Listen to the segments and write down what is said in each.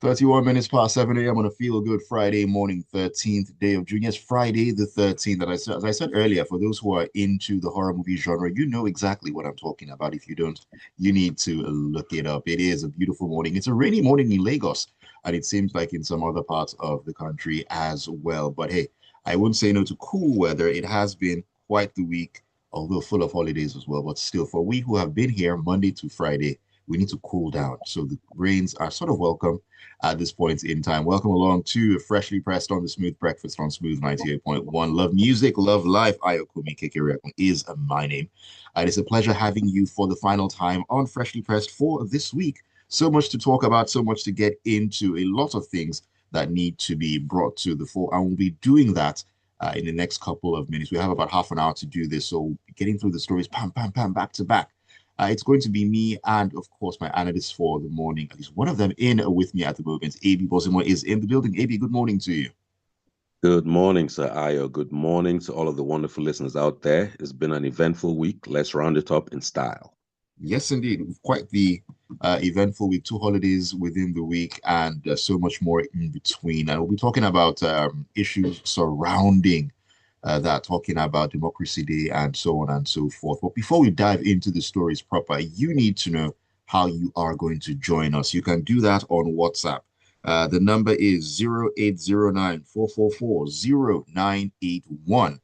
31 minutes past 7 a.m. on a feel good Friday morning, 13th day of June. Yes, Friday the 13th. As I said earlier, for those who are into the horror movie genre, you know exactly what I'm talking about. If you don't, you need to look it up. It is a beautiful morning. It's a rainy morning in Lagos, and it seems like in some other parts of the country as well. But hey, I wouldn't say no to cool weather. It has been quite the week, although full of holidays as well. But still, for we who have been here Monday to Friday, we need to cool down. So the rains are sort of welcome at this point in time. Welcome along to Freshly Pressed on the Smooth Breakfast on Smooth 98.1. Love music, love life. Ayokunmi is my name. It is a pleasure having you for the final time on Freshly Pressed for this week. So much to talk about, so much to get into, a lot of things that need to be brought to the fore. And we'll be doing that in the next couple of minutes. We have about half an hour to do this. So getting through the stories, pam, pam, pam, back to back. It's going to be me and, of course, my analyst for the morning. At least one of them in with me at the moment. AB Bozimo is in the building. AB, good morning to you. Good morning, Sir Ayo. Good morning to all of the wonderful listeners out there. It's been an eventful week. Let's round it up in style. Yes, indeed. Quite the eventful week, two holidays within the week, and so much more in between. And we'll be talking about issues surrounding that, talking about Democracy Day and so on and so forth. But before we dive into the stories proper, you need to know how you are going to join us. You can do that on WhatsApp. The number is 0809-444-0981.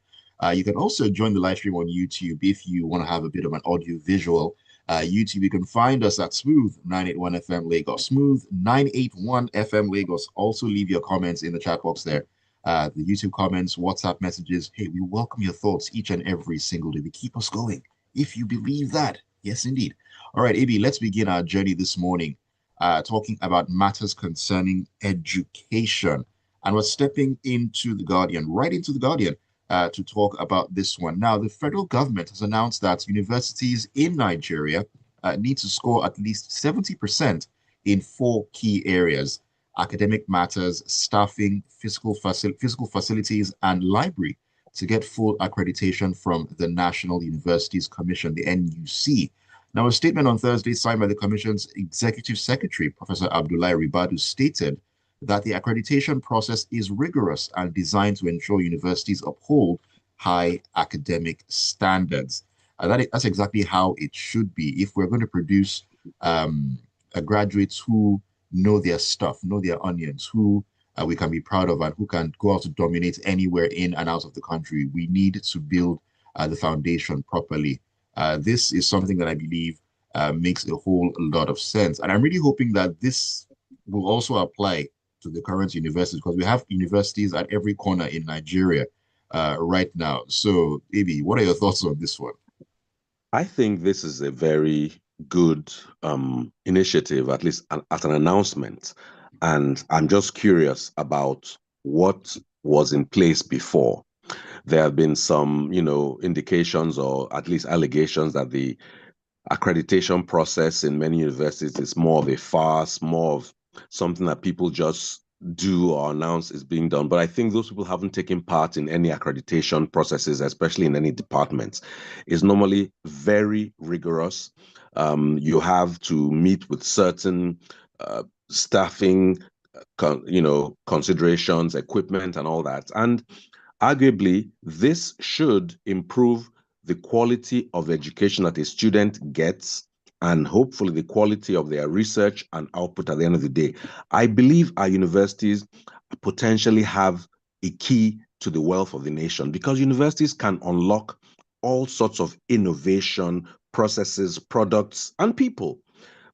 You can also join the live stream on YouTube if you want to have a bit of an audio visual. YouTube, you can find us at Smooth 981 FM Lagos. Smooth 981 FM Lagos. Also leave your comments in the chat box there. The YouTube comments, WhatsApp messages. Hey, we welcome your thoughts each and every single day. They keep us going. If you believe that. Yes, indeed. All right, AB, let's begin our journey this morning talking about matters concerning education. And we're stepping into the Guardian, right into the Guardian, to talk about this one. Now, the federal government has announced that universities in Nigeria need to score at least 70% in four key areas: academic matters, staffing, physical facilities, and library to get full accreditation from the National Universities Commission, the NUC. Now, a statement on Thursday signed by the Commission's Executive Secretary, Professor Abdullahi Ribadu, stated that the accreditation process is rigorous and designed to ensure universities uphold high academic standards. That's exactly how it should be. If we're going to produce graduates who know their stuff, know their onions, who we can be proud of and who can go out to dominate anywhere in and out of the country, we need to build the foundation properly. This is something that I believe makes a whole lot of sense. And I'm really hoping that this will also apply to the current universities, because we have universities at every corner in Nigeria right now. So, Abi, what are your thoughts on this one? I think this is a very good initiative, at least as an announcement. And I'm just curious about what was in place before. There have been some, indications or at least allegations that the accreditation process in many universities is more of a farce, more of something that people just do or announce is being done. But I think those people haven't taken part in any accreditation processes, especially in any departments. It's normally very rigorous. You have to meet with certain staffing, considerations, equipment, and all that. And arguably, this should improve the quality of education that a student gets and hopefully the quality of their research and output at the end of the day. I believe our universities potentially have a key to the wealth of the nation, because universities can unlock all sorts of innovation, processes, products, and people.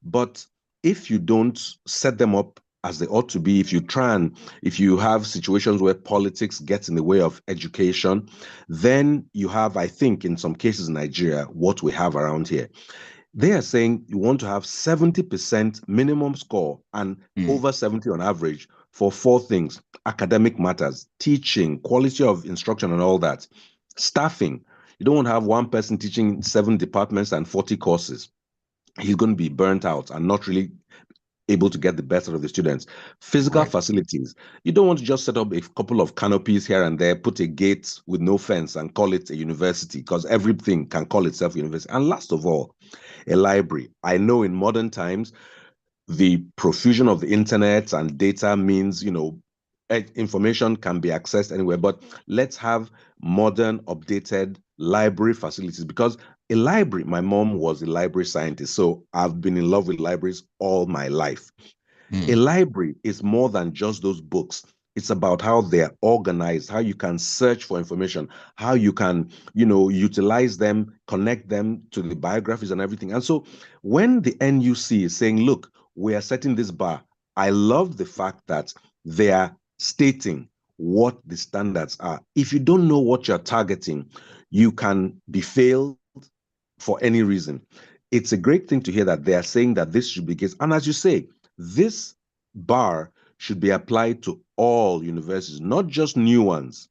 But if you don't set them up as they ought to be, if you have situations where politics gets in the way of education, then you have, I think, in some cases in Nigeria, what we have around here. They are saying you want to have 70% minimum score and over 70 on average for four things: academic matters, teaching, quality of instruction, and all that. Staffing. You don't want to have one person teaching 7 departments and 40 courses. He's going to be burnt out and not really able to get the best out of the students. Physical Right. facilities. You don't want to just set up a couple of canopies here and there, put a gate with no fence and call it a university, because everything can call itself a university. And last of all, a library. I know in modern times, the profusion of the internet and data means, information can be accessed anywhere, but let's have modern, updated library facilities, because a library, my mom was a library scientist, so I've been in love with libraries all my life. A Mm. library is more than just those books. It's about how they're organized, how you can search for information, how you can, utilize them, connect them to the biographies and everything. And so when the NUC is saying, look, we are setting this bar, I love the fact that they are stating what the standards are. If you don't know what you're targeting, you can be failed for any reason. It's a great thing to hear that they are saying that this should be the case. And as you say, this bar should be applied to all universities, not just new ones.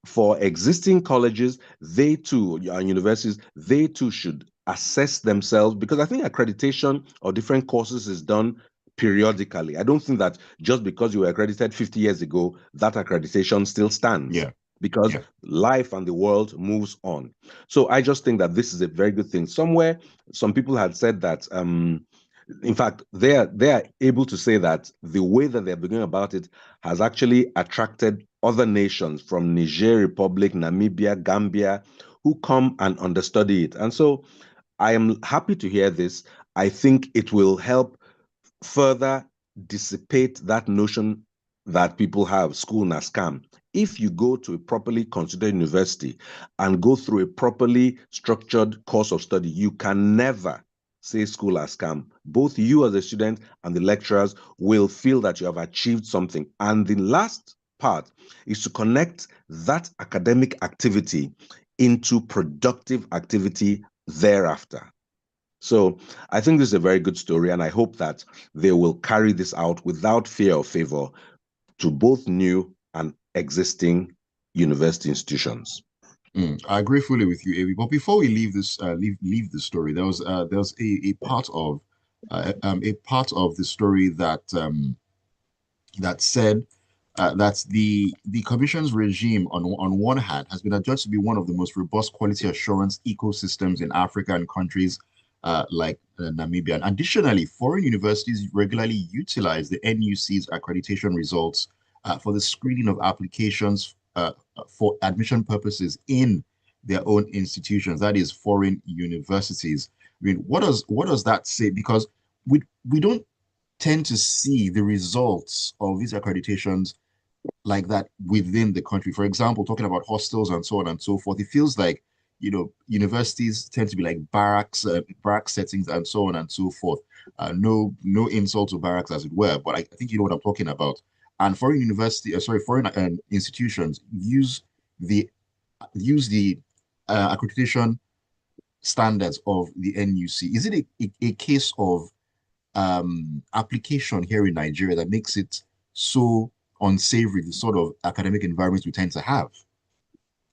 For existing colleges, they too, and universities, they too should assess themselves, because I think accreditation of different courses is done periodically. I don't think that just because you were accredited 50 years ago, that accreditation still stands, Yeah. because Yeah. life and the world moves on. So I just think that this is a very good thing. Somewhere, some people had said that in fact, they are able to say that the way that they're beginning about it has actually attracted other nations from Niger Republic, Namibia, Gambia, who come and understudy it. And so I am happy to hear this. I think it will help further dissipate that notion that people have, school na scam. If you go to a properly considered university and go through a properly structured course of study, you can never say school as scam. Both you as a student and the lecturers will feel that you have achieved something. And the last part is to connect that academic activity into productive activity thereafter. So I think this is a very good story, and I hope that they will carry this out without fear or favor to both new and existing university institutions. I agree fully with you, Avi. But before we leave this, leave the story, there was a part of the story that said that the commission's regime on one hand has been adjudged to be one of the most robust quality assurance ecosystems in Africa and countries like Namibia. And additionally, foreign universities regularly utilize the NUC's accreditation results for the screening of applications for admission purposes in their own institutions, that is, foreign universities. I mean, what does that say? Because we don't tend to see the results of these accreditations like that within the country. For example, talking about hostels and so on and so forth, it feels like universities tend to be like barrack settings and so on and so forth. No insult to barracks as it were, but I think you know what I'm talking about. And foreign institutions the use the accreditation standards of the NUC. Is it a case of application here in Nigeria that makes it so unsavory, the sort of academic environments we tend to have?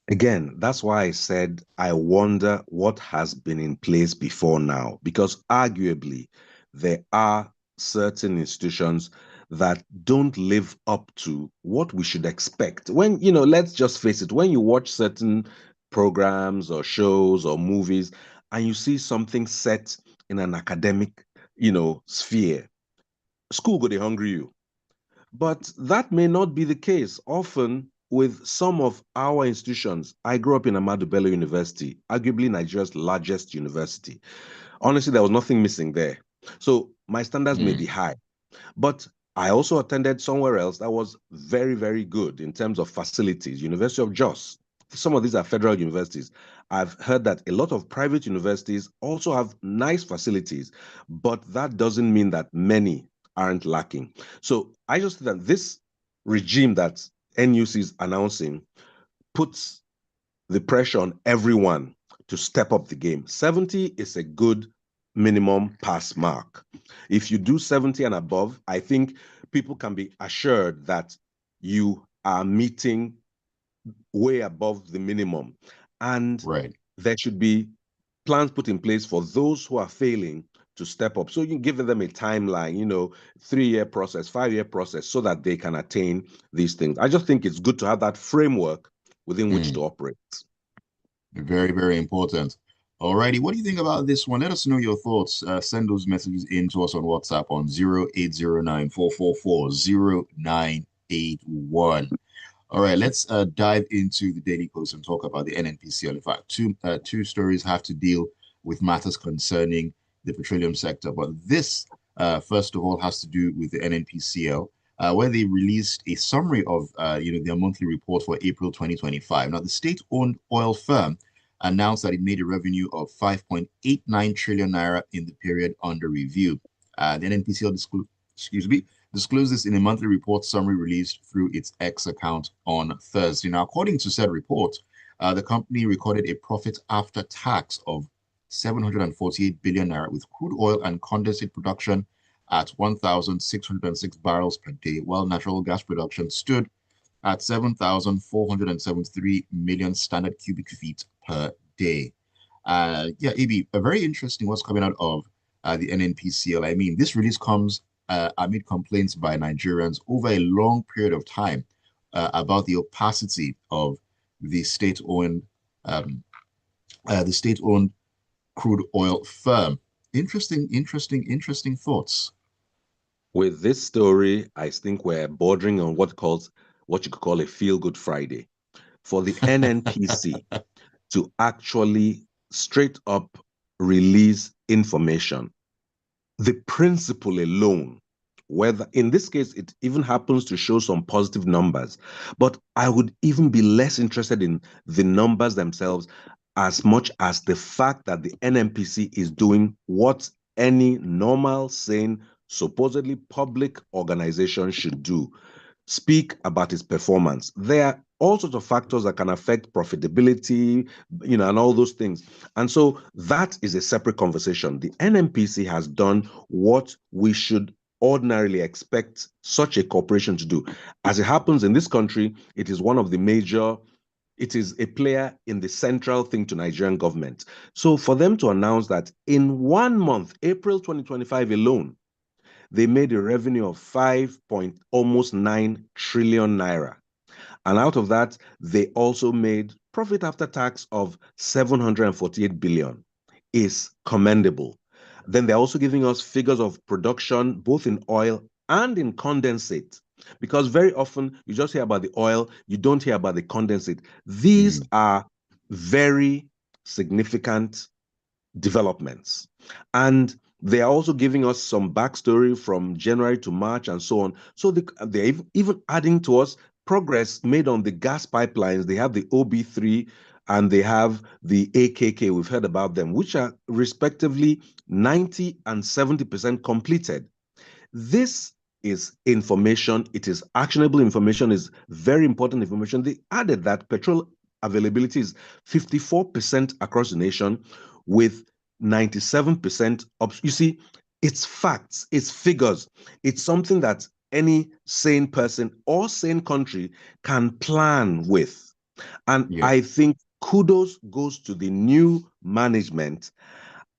Again, that's why I said I wonder what has been in place before now, because arguably there are certain institutions that don't live up to what we should expect. When, let's just face it, when you watch certain programs or shows or movies and you see something set in an academic, sphere, school go they hungry you. But that may not be the case. Often, with some of our institutions, I grew up in Ahmadu Bello University, arguably Nigeria's largest university. Honestly, there was nothing missing there. So my standards may be Mm, high, but I also attended somewhere else that was very, very good in terms of facilities, University of Jos. Some of these are federal universities. I've heard that a lot of private universities also have nice facilities, but that doesn't mean that many aren't lacking. So I just think that this regime that NUC is announcing puts the pressure on everyone to step up the game. 70 is a good minimum pass mark. If you do 70 and above, I think people can be assured that you are meeting way above the minimum. And right. there should be plans put in place for those who are failing to step up. So you give them a timeline, 3-year process, 5-year process, so that they can attain these things. I just think it's good to have that framework within which to Mm, operate. very, very important. Alrighty, what do you think about this one? Let us know your thoughts. Send those messages in to us on WhatsApp on 0809 444 0981. All right, let's dive into the Daily Post and talk about the NNPCL. In fact, two stories have to deal with matters concerning the petroleum sector. But this, first of all, has to do with the NNPCL, where they released a summary of, their monthly report for April 2025. Now, the state-owned oil firm announced that it made a revenue of 5.89 trillion naira in the period under review. The NNPCL disclosed this in a monthly report summary released through its X account on Thursday. Now, according to said report, the company recorded a profit after tax of 748 billion naira with crude oil and condensate production at 1,606 barrels per day, while natural gas production stood at 7,473 million standard cubic feet per day. Yeah, AB, very interesting what's coming out of the NNPCL. I mean, this release comes amid complaints by Nigerians over a long period of time about the opacity of the state-owned um, the state-owned crude oil firm. Interesting thoughts. With this story, I think we're bordering on what you could call a feel-good Friday. For the NNPC to actually straight up release information, the principle alone, whether in this case it even happens to show some positive numbers, but I would even be less interested in the numbers themselves as much as the fact that the NNPC is doing what any normal, sane, supposedly public organization should do: speak about its performance. There are all sorts of factors that can affect profitability, and all those things. And so that is a separate conversation. The NNPC has done what we should ordinarily expect such a corporation to do. As it happens in this country, it is a player in the central thing to Nigerian government. So for them to announce that in 1 month, April 2025 alone, they made a revenue of 5.9 trillion naira. And out of that, they also made profit after tax of 748 billion, is commendable. Then they're also giving us figures of production, both in oil and in condensate, because very often you just hear about the oil, you don't hear about the condensate. These are very significant developments. And they are also giving us some backstory from January to March and so on. So they're even adding to us progress made on the gas pipelines. They have the OB3 and they have the AKK. We've heard about them, which are respectively 90 and 70% completed. This is information. It is actionable information, is very important information. They added that petrol availability is 54% across the nation with 97% up. You see, it's facts, it's figures, it's something that any sane person or sane country can plan with. And Yeah. I think kudos goes to the new management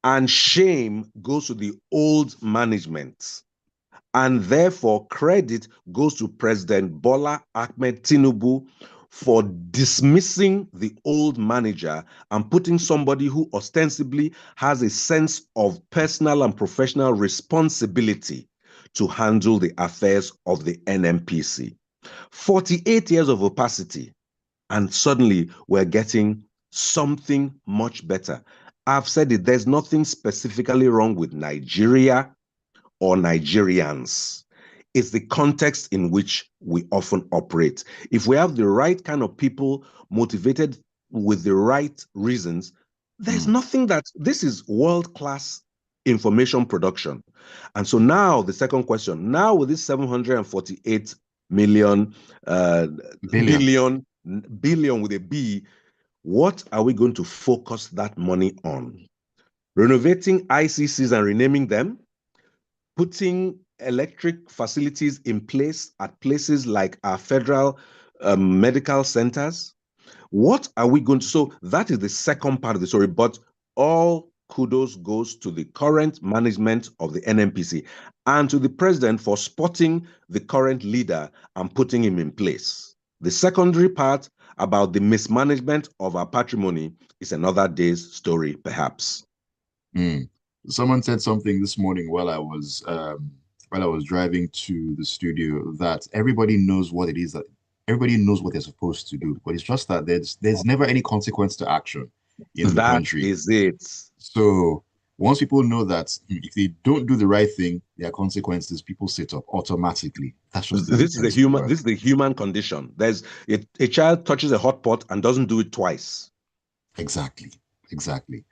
and shame goes to the old management. And therefore, credit goes to President Bola Ahmed Tinubu for dismissing the old manager and putting somebody who ostensibly has a sense of personal and professional responsibility to handle the affairs of the NNPC. 48 years of opacity, and suddenly we're getting something much better. I've said it, there's nothing specifically wrong with Nigeria or Nigerians. It's the context in which we often operate. If we have the right kind of people motivated with the right reasons, there's nothing this is world-class information production. And so now the second question, now with this 748 million, Billion. billion with a B, what are we going to focus that money on? Renovating ICCs and renaming them? Putting electric facilities in place at places like our federal medical centers? What are we going to? So that is the second part of the story, but all kudos goes to the current management of the NNPC and to the president for spotting the current leader and putting him in place. The secondary part, about the mismanagement of our patrimony is another day's story, perhaps. Someone said something this morning while I was driving to the studio that everybody knows what it is that everybody knows what they're supposed to do, but it's just that there's never any consequence to action in the That country. is it. So once people know that if they don't do the right thing, there are consequences, people sit up automatically. That's just how it tends to work. This is the human condition. There's a child touches a hot pot and doesn't do it twice. Exactly. Exactly.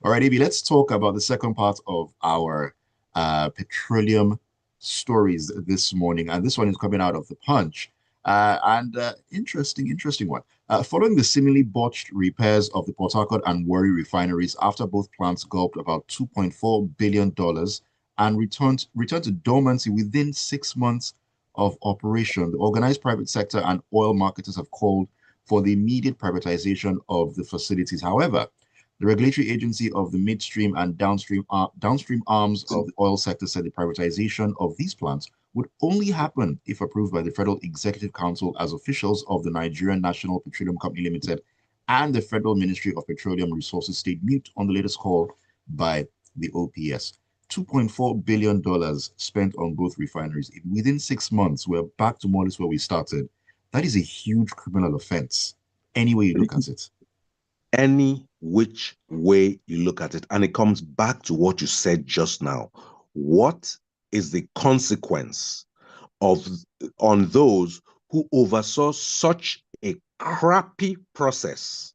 All right, Abby, let's talk about the second part of our petroleum stories this morning. And this one is coming out of the Punch. Interesting one. Following the seemingly botched repairs of the Port Harcourt and Warri refineries after both plants gulped about $2.4 billion and returned to dormancy within 6 months of operation, the organized private sector and oil marketers have called for the immediate privatization of the facilities. However, the regulatory agency of the midstream and downstream arms of the oil sector said the privatization of these plants would only happen if approved by the Federal Executive Council, as officials of the Nigerian National Petroleum Company Limited and the Federal Ministry of Petroleum Resources stayed mute on the latest call by the OPS. $2.4 billion spent on both refineries. Within 6 months, we're back to more or less where we started. That is a huge criminal offense, any way you look at it. Any which way you look at it. And it comes back to what you said just now. What is the consequence on those who oversaw such a crappy process?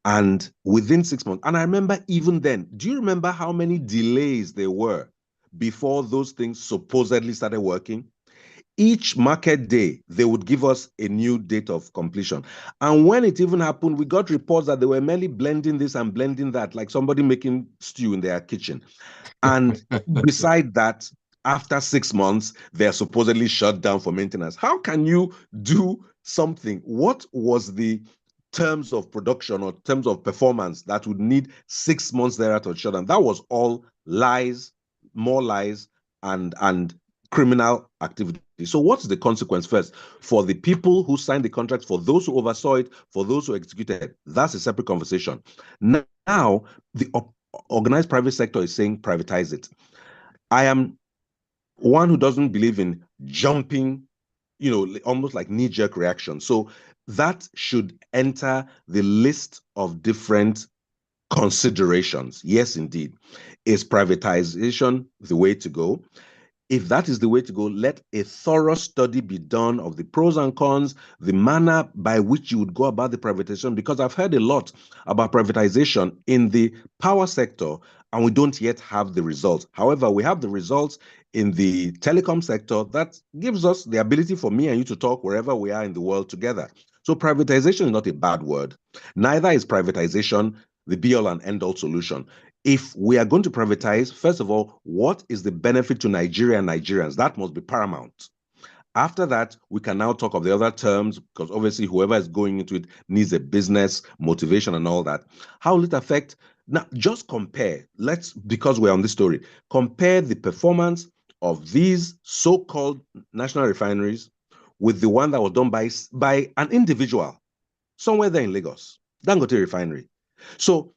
And within 6 months, and I remember even then, do you remember how many delays there were before those things supposedly started working? Each market day, they would give us a new date of completion. And when it even happened, we got reports that they were merely blending this and blending that, like somebody making stew in their kitchen. And beside that, after 6 months, they're supposedly shut down for maintenance. How can you do something? What was the terms of production or terms of performance that would need 6 months thereafter to shut down? That was all lies, more lies, and criminal activity. So what's the consequence first for the people who signed the contract, for those who oversaw it, for those who executed? That's a separate conversation. Now, the organized private sector is saying privatize it. I am one who doesn't believe in jumping, almost like knee-jerk reaction. So that should enter the list of different considerations. Yes, indeed. Is privatization the way to go? If that is the way to go, let a thorough study be done of the pros and cons, the manner by which you would go about the privatization, because I've heard a lot about privatization in the power sector, and we don't yet have the results. However, we have the results in the telecom sector that gives us the ability for me and you to talk wherever we are in the world together. So privatization is not a bad word. Neither is privatization the be-all and end-all solution. If we are going to privatize, first of all, what is the benefit to Nigeria and Nigerians? That must be paramount. After that, we can now talk of the other terms, because obviously whoever is going into it needs a business motivation and all that. How will it affect? Now, just compare, because we're on this story, compare the performance of these so-called national refineries with the one that was done by an individual somewhere there in Lagos, Dangote Refinery. So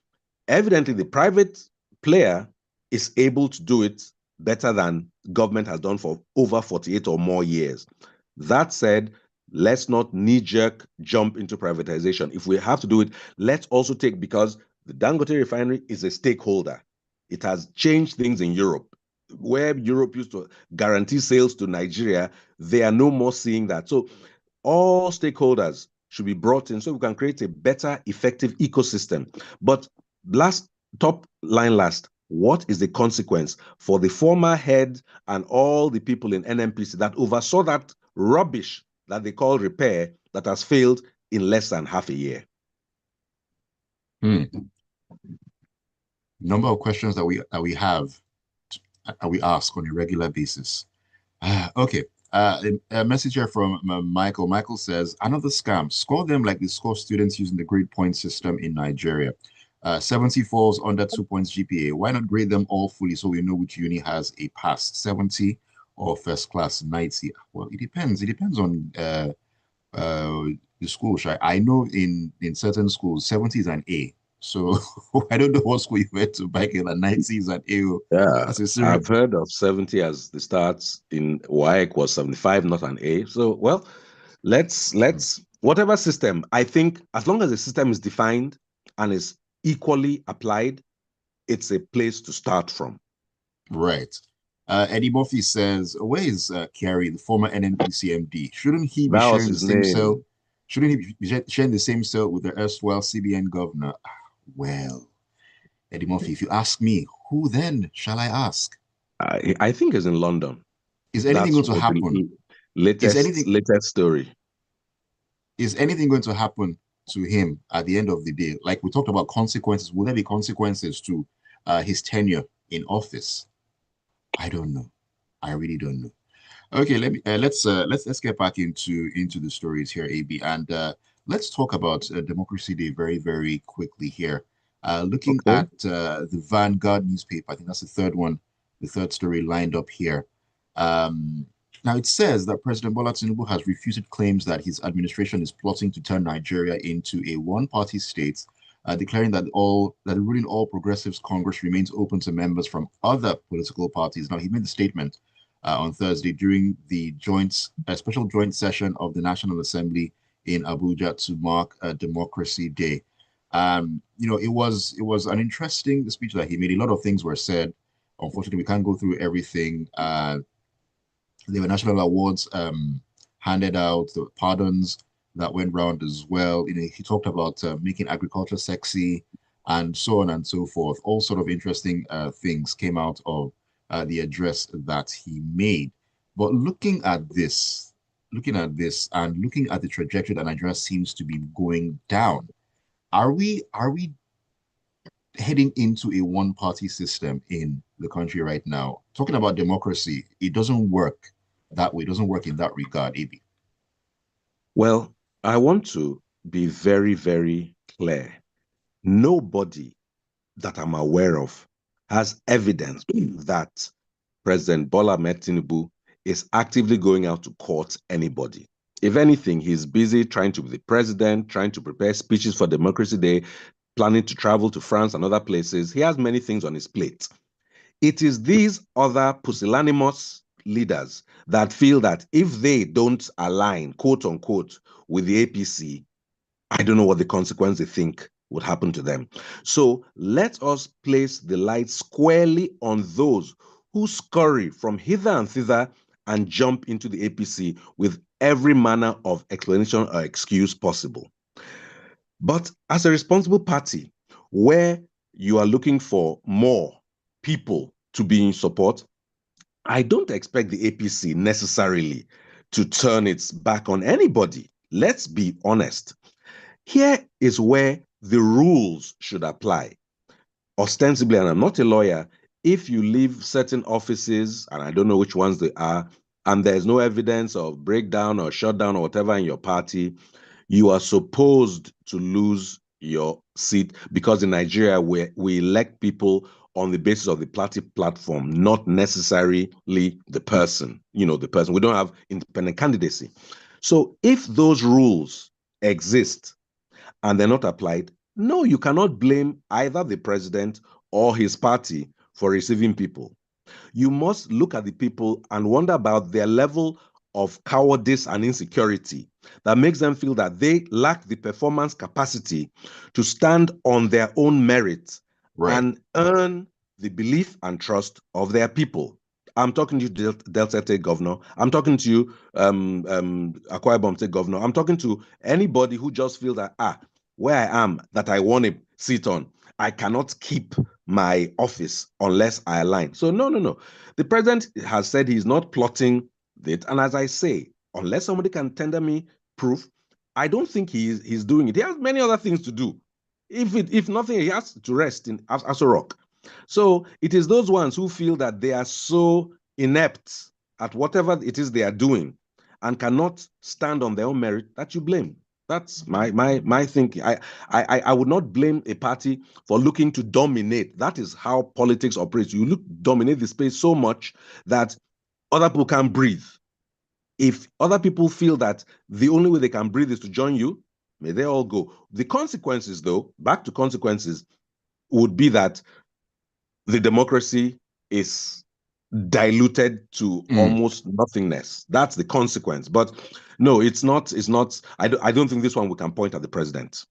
evidently, the private player is able to do it better than government has done for over 48 or more years. That said, let's not knee-jerk jump into privatization. If we have to do it, let's also take, because the Dangote Refinery is a stakeholder. It has changed things in Europe. Where Europe used to guarantee sales to Nigeria, they are no more seeing that. So all stakeholders should be brought in so we can create a better, effective ecosystem. But top line last, what is the consequence for the former head and all the people in NNPC that oversaw that rubbish that they call repair that has failed in less than half a year? Number of questions that we have, we ask on a regular basis. Okay. A message here from Michael. Michael says, another scam. Score them like they score students using the grade point system in Nigeria. 70 falls under 2 points GPA. Why not grade them all fully so we know which uni has a pass? 70 or first class 90? Well, it depends. It depends on The school, shy. I know in certain schools, 70 is an A. So I don't know what school you went to back in the 90s and A. Yeah, That's a serious. I've heard of 70 as the starts. In WAEC was 75, not an A. So, well, let's whatever system. I think as long as the system is defined and is equally applied, it's a place to start from. Right. Eddie Murphy says, where is Kerry, the former NNPC MD? Shouldn't he be That was sharing the his same cell? name. Shouldn't he be sharing the same cell with the erstwhile CBN governor? Ah, well, Eddie Murphy, if you ask me, who then shall I ask? I think it's in London. Is anything That's going to what happen? the Is latest anything latest story. is anything going to happen to him at the end of the day? Like we talked about consequences, will there be consequences to his tenure in office? I don't know. I really don't know. Okay, let's get back into the stories here, AB, and let's talk about Democracy Day very quickly here. Looking Okay. at the Vanguard newspaper, I think that's the third one, the third story lined up here. Um, Now it says that President Bola Tinubu has refuted claims that his administration is plotting to turn Nigeria into a one-party state, declaring that the ruling All Progressives Congress remains open to members from other political parties. Now he made the statement on Thursday during the special joint session of the National Assembly in Abuja to mark Democracy Day. It was an interesting speech that he made. A lot of things were said. Unfortunately, we can't go through everything. There were national awards handed out, the pardons that went round as well. He talked about making agriculture sexy and so on and so forth. All sort of interesting things came out of the address that he made. But looking at this and looking at the trajectory that Nigeria seems to be going down, are we heading into a one-party system in the country right now? Talking about democracy, it doesn't work that way. It doesn't work in that regard, AB. Well, I want to be very clear. Nobody that I'm aware of has evidence that President Bola Ahmed Tinubu is actively going out to court anybody. If anything, he's busy trying to be the president, trying to prepare speeches for Democracy Day, planning to travel to France and other places. He has many things on his plate. It is these other pusillanimous leaders that feel that if they don't align, quote unquote, with the APC, I don't know what the consequence they think would happen to them. So let us place the light squarely on those who scurry from hither and thither and jump into the APC with every manner of explanation or excuse possible. But as a responsible party, where you are looking for more people to be in support, I don't expect the APC necessarily to turn its back on anybody. Let's be honest. Here is where the rules should apply. Ostensibly, and I'm not a lawyer, if you leave certain offices, and I don't know which ones they are, and there's no evidence of breakdown or shutdown or whatever in your party, you are supposed to lose your seat because in Nigeria, we elect people on the basis of the party platform, not necessarily the person, the person. We don't have independent candidacy. So if those rules exist and they're not applied, no, you cannot blame either the president or his party for receiving people. You must look at the people and wonder about their level of cowardice and insecurity that makes them feel that they lack the performance capacity to stand on their own merit Right. and earn the belief and trust of their people. I'm talking to you, Delta State Governor. I'm talking to you, Akwa Ibom State Governor. I'm talking to anybody who just feels that, where I am, that I want to sit on, I cannot keep my office unless I align. So no. The president has said he's not plotting it. And as I say, unless somebody can tender me proof, I don't think he's doing it. He has many other things to do. If nothing, he has to rest in as a rock. So it is those ones who feel that they are so inept at whatever it is they are doing and cannot stand on their own merit that you blame. That's my thinking. I would not blame a party for looking to dominate. That is how politics operates. You dominate the space so much that other people can't breathe. If other people feel that the only way they can breathe is to join you, may they all go. The consequences, though, back to consequences, would be that the democracy is diluted to almost nothingness. That's the consequence. But no, it's not. It's not. I don't think this one we can point at the president.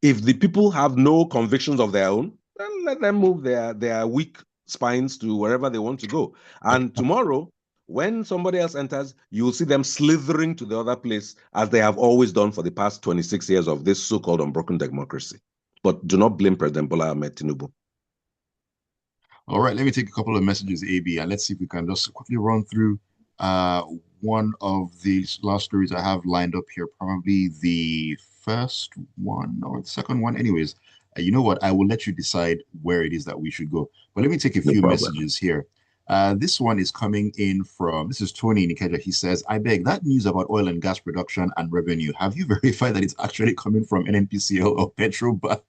If the people have no convictions of their own, then let them move their weak spines to wherever they want to go. And tomorrow, when somebody else enters, you will see them slithering to the other place, as they have always done for the past 26 years of this so-called unbroken democracy. But do not blame President Bola Ahmed Tinubu. All right, let me take a couple of messages, AB, and let's see if we can just quickly run through one of these last stories I have lined up here, probably the first one or the second one. Anyways, you know what? I will let you decide where it is that we should go. But let me take a few messages here. This one is coming in from, this is Tony Nikeja. He says, I beg, that news about oil and gas production and revenue, have you verified that it's actually coming from NNPCL or Petrobras?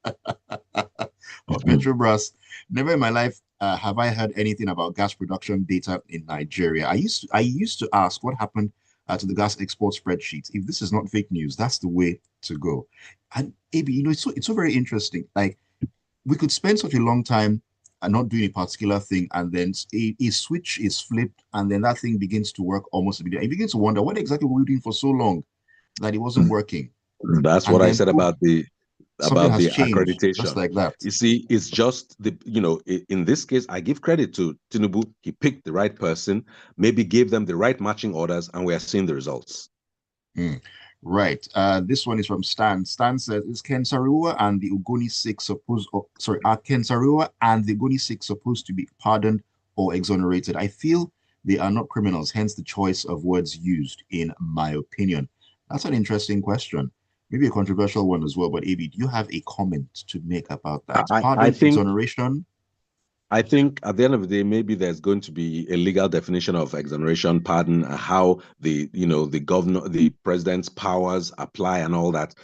Never in my life have I heard anything about gas production data in Nigeria. I used to ask what happened to the gas export spreadsheet. If this is not fake news, that's the way to go. And AB, it's so very interesting. Like, we could spend such a long time and not doing a particular thing, and then a switch is flipped, and then that thing begins to work almost immediately. You begin to wonder what exactly were we doing for so long that it wasn't working. That's And what I then said about the something has changed just accreditation. like that. You see, it's just in this case, I give credit to Tinubu. He picked the right person, maybe gave them the right matching orders, and we are seeing the results. Right. This one is from Stan. Stan says, is Ken Sarua and the Ogoni Six supposed, are Ken Sarua and the Ogoni Six supposed to be pardoned or exonerated? I feel they are not criminals, hence the choice of words used, in my opinion. That's an interesting question. Maybe a controversial one as well. But AB, do you have a comment to make about that? Pardon, exoneration? I think at the end of the day, maybe there's going to be a legal definition of exoneration, pardon, how the president's powers apply and all that.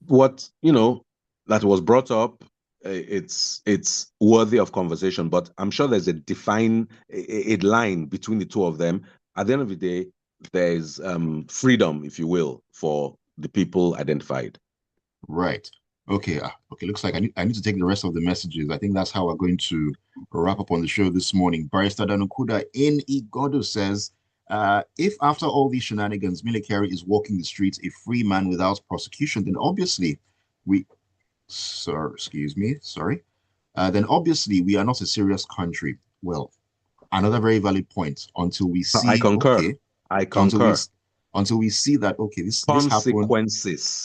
What, that was brought up, it's worthy of conversation, but I'm sure there's a line between the two of them. At the end of the day, there's freedom, if you will, for the people identified. Right. Okay. Okay. Looks like I need to take the rest of the messages. I think that's how we're going to wrap up on the show this morning. Barrister Danukuda in Igodo says, if after all these shenanigans, Military is walking the streets a free man without prosecution, then obviously excuse me, sorry. Then obviously we are not a serious country. Well, another very valid point until we see. I concur. Okay, I concur. Until we see that, okay, this happened.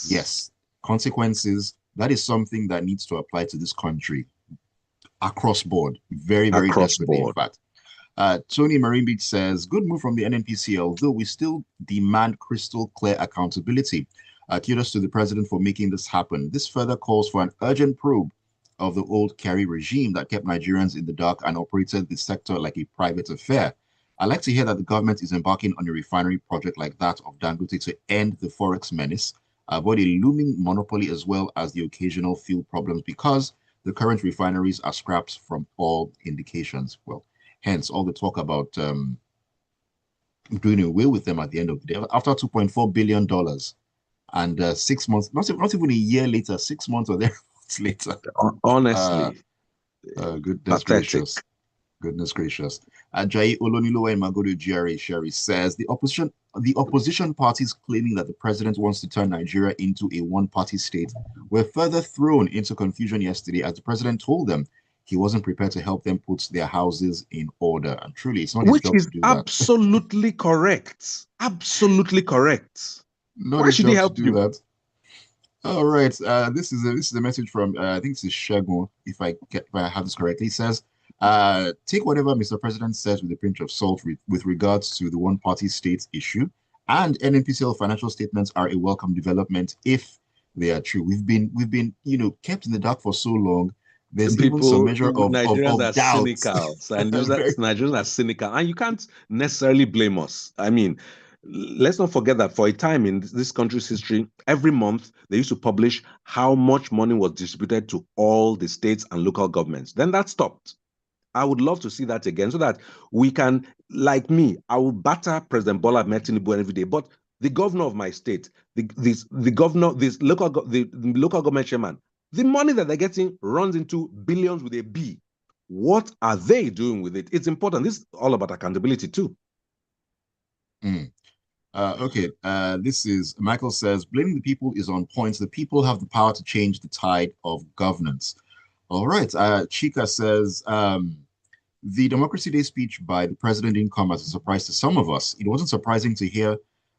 Yes, consequences. That is something that needs to apply to this country across board. Very, very desperately, in fact. Tony Marimbi says, good move from the NNPCL, though we still demand crystal clear accountability. Kudos to the president for making this happen. This further calls for an urgent probe of the old Kerry regime that kept Nigerians in the dark and operated the sector like a private affair. I'd like to hear that the government is embarking on a refinery project like that of Dangote to end the forex menace, avoid a looming monopoly as well as the occasional fuel problems, because the current refineries are scraps from all indications. Well, hence all the talk about doing away with them at the end of the day. After $2.4 billion and 6 months, not even a year later, 6 months or thereabouts later. Honestly, goodness pathetic. gracious. Goodness gracious. Ajayi Olonilowa in Magodo GRA Sherry says the opposition parties claiming that the president wants to turn Nigeria into a one-party state were further thrown into confusion yesterday as the president told them he wasn't prepared to help them put their houses in order. And truly, it's not his job to do that. Absolutely correct. Absolutely correct. Not his job to do that. All right. This is a message from I think this is Shegun, if I have this correctly. He says, take whatever Mr. President says with a pinch of salt with regards to the one-party state issue, and NNPCL financial statements are a welcome development if they are true. We've been kept in the dark for so long. There's even some measure of Nigerians are cynical. Nigerians are cynical, and you can't necessarily blame us. I mean, let's not forget that for a time in this country's history, every month they used to publish how much money was distributed to all the states and local governments. Then that stopped. I would love to see that again so that we can like me, I will batter President Bola Ahmed Tinubu every day. But the governor of my state, the governor, the local government chairman, the money that they're getting runs into billions with a B. What are they doing with it? It's important. This is all about accountability too. Mm. Okay, this is Michael says blaming the people is on point. The people have the power to change the tide of governance. All right. Chika says the Democracy Day speech by the president didn't come as a surprise to some of us. It wasn't surprising to hear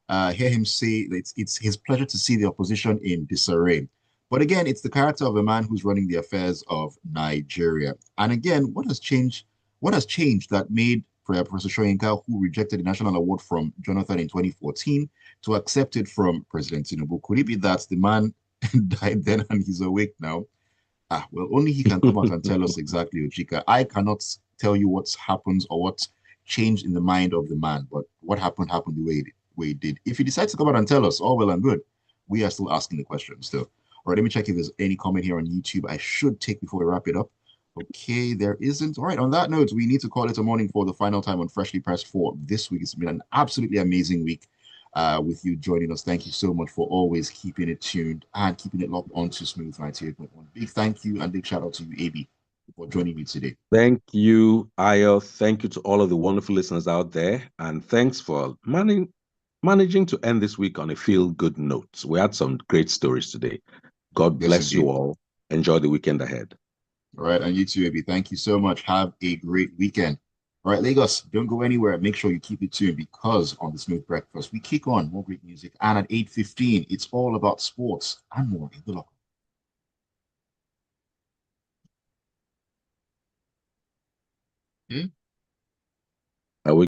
him say that it's his pleasure to see the opposition in disarray. But again, it's the character of a man who's running the affairs of Nigeria. And again, what has changed? What has changed that made Professor Shoyinka, who rejected the national award from Jonathan in 2014, to accept it from President Tinubu? Could it be that the man died then and he's awake now? Ah, well, only he can come out and tell us exactly, Ojika. I cannot tell you what's happened or what changed in the mind of the man, but what happened the way it did. If he decides to come out and tell us, all well and good. We are still asking the question still. All right, let me check if there's any comment here on YouTube I should take before we wrap it up. Okay, there isn't. All right, on that note, we need to call it a morning for the final time on Freshly Pressed for this week. It's been an absolutely amazing week with you joining us. Thank you so much for always keeping it tuned and keeping it locked onto Smooth 98.1. Big thank you and big shout out to you, AB, for joining me today. Thank you, Ayo. Thank you to all of the wonderful listeners out there. And thanks for managing to end this week on a feel-good note. We had some great stories today. God Yes, bless indeed. you all. Enjoy the weekend ahead. All right, and you too, AB. Thank you so much. Have a great weekend. All right, Lagos, don't go anywhere. Make sure you keep it tuned because on the Smooth Breakfast, we kick on more great music. And at 8:15, it's all about sports and more in the locker.